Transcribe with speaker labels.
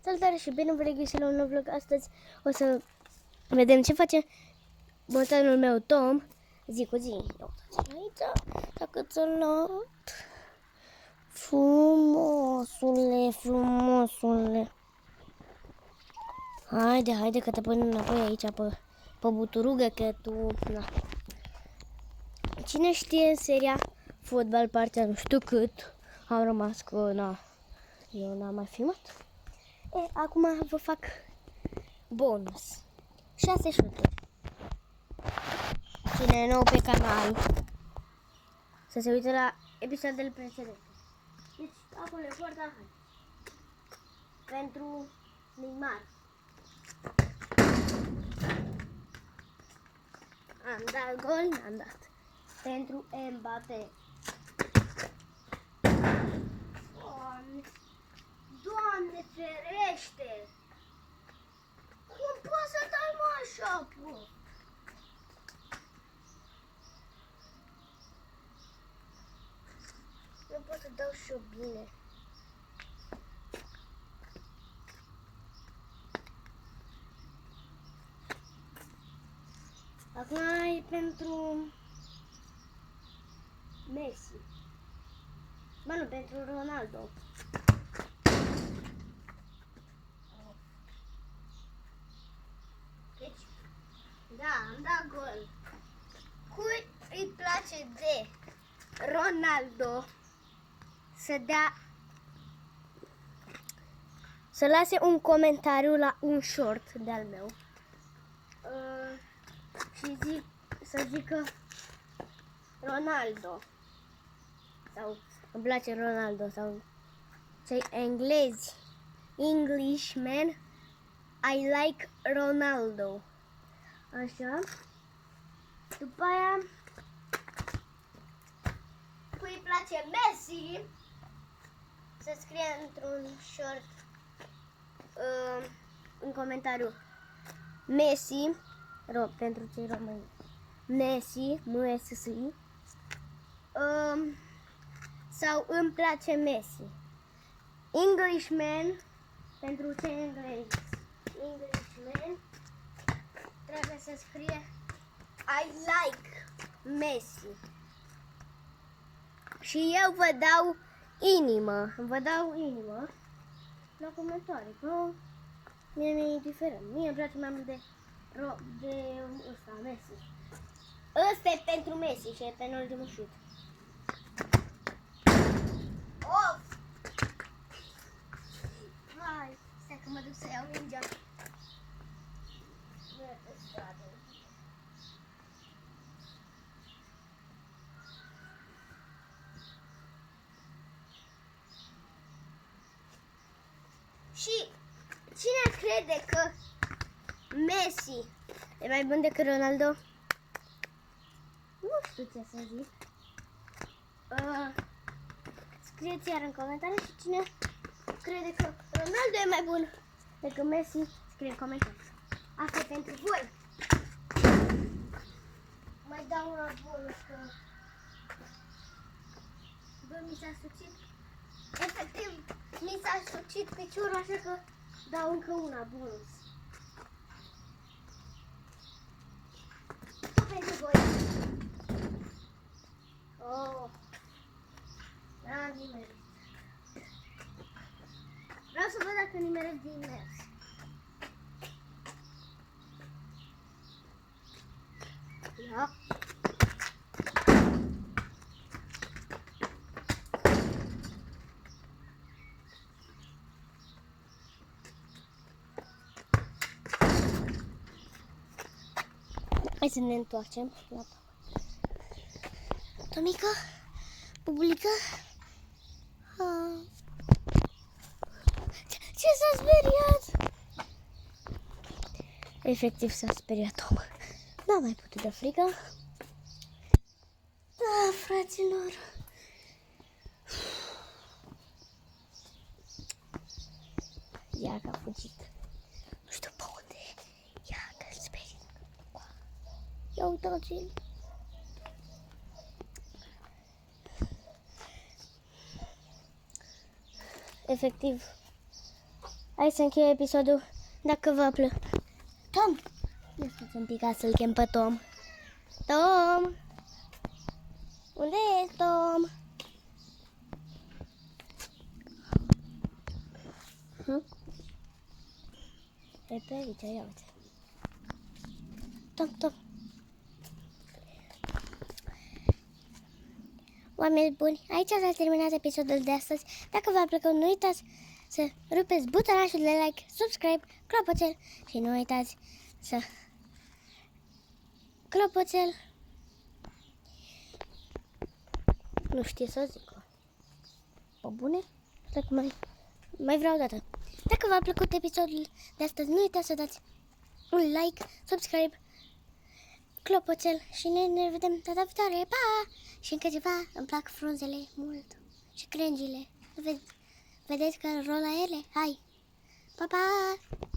Speaker 1: Salutare și bine vă regăsit la un nou vlog. Astăzi o să vedem ce face montanul meu Tom zi cu zi. Aici, dacă ți-l luat. Frumosule, frumosule. Haide că te pun înapoi aici pe buturugă, că tu... Na. Cine știe seria Fotbal partea nu știu cât am rămas că na, eu n-am mai filmat. Acum vă fac bonus 6 șuturi. Cine e nou pe canal să se uite la episoadele precedente. Deci acolo e foarte pentru Neymar. Am dat gol, n-am dat. Pentru Mbappé. Doamne ferește! Cum poți să dai mă așa, bă? Nu pot să dau și eu bine. Acum e pentru Messi. Ba nu, pentru Ronaldo. Deci, da, am dat gol. Cui îi place de Ronaldo să lase un comentariu la un short de-al meu și să zică Ronaldo sau îmi place Ronaldo sau cei englezi Englishman I like Ronaldo. Așa. După aia cui îi place Messi să scrie într-un short în comentariu Messi pentru cei români Messi, M-S-S-I sau îmi place Messi. Englishman pentru cei englezi Englishman trebuie să scrie I like Messi. Și eu vă dau inimă. La comentarii. Că mie mi-e indiferent. Mie îmi place mai mult de ăsta, Messi. Ăsta e pentru Messi și e penultimul șut. Of! Hai, stai că mă duc să iau mingea. Nu e pe stradă. Și cine crede că Messi e mai bun decât Ronaldo? Nu știu ce să zic. Scrieți iar în comentarii și cine crede că Ronaldo e mai bun decât Messi, scrie în comentarii. Asta e pentru voi. Mai dau una bonus că bă, mi s-a sucit. Efectiv, mi s-a sucit piciorul, așa că dau încă una bonus. Tot pentru voi. Oh, n-am nimerit. Vreau să văd dacă nimeresc din mers. Ia. Hai să ne întoarcem la Tomica, publică. Ce s-a speriat? Efectiv s-a speriat Tom. N-a mai putut de frică. Da, fraților. Ia că a fugit. Nu știu pe unde. Ia că-l sperie. Ia uitați-l. Efectiv hai să încheie episodul. Dacă vă plăcut. Tom! Nu stați un pic ca să-l chem pe Tom. Tom! Unde ești, Tom? E pe aici, ia uite. Tom. Oameni buni, aici s-a terminat episodul de astăzi. Dacă v-a plăcut, nu uitați să rupeți butonașul de like, subscribe, clopoțel și nu uitați să clopoțel. Nu știu să zic. Pe bune? Dacă mai vreau o dată. Dacă v-a plăcut episodul de astăzi, nu uitați să dați un like, subscribe, clopoțel și ne vedem data viitoare. Pa! Și încă ceva, îmi plac frunzele mult și crengile. Vedeți că rol la ele? Hai! Pa, pa!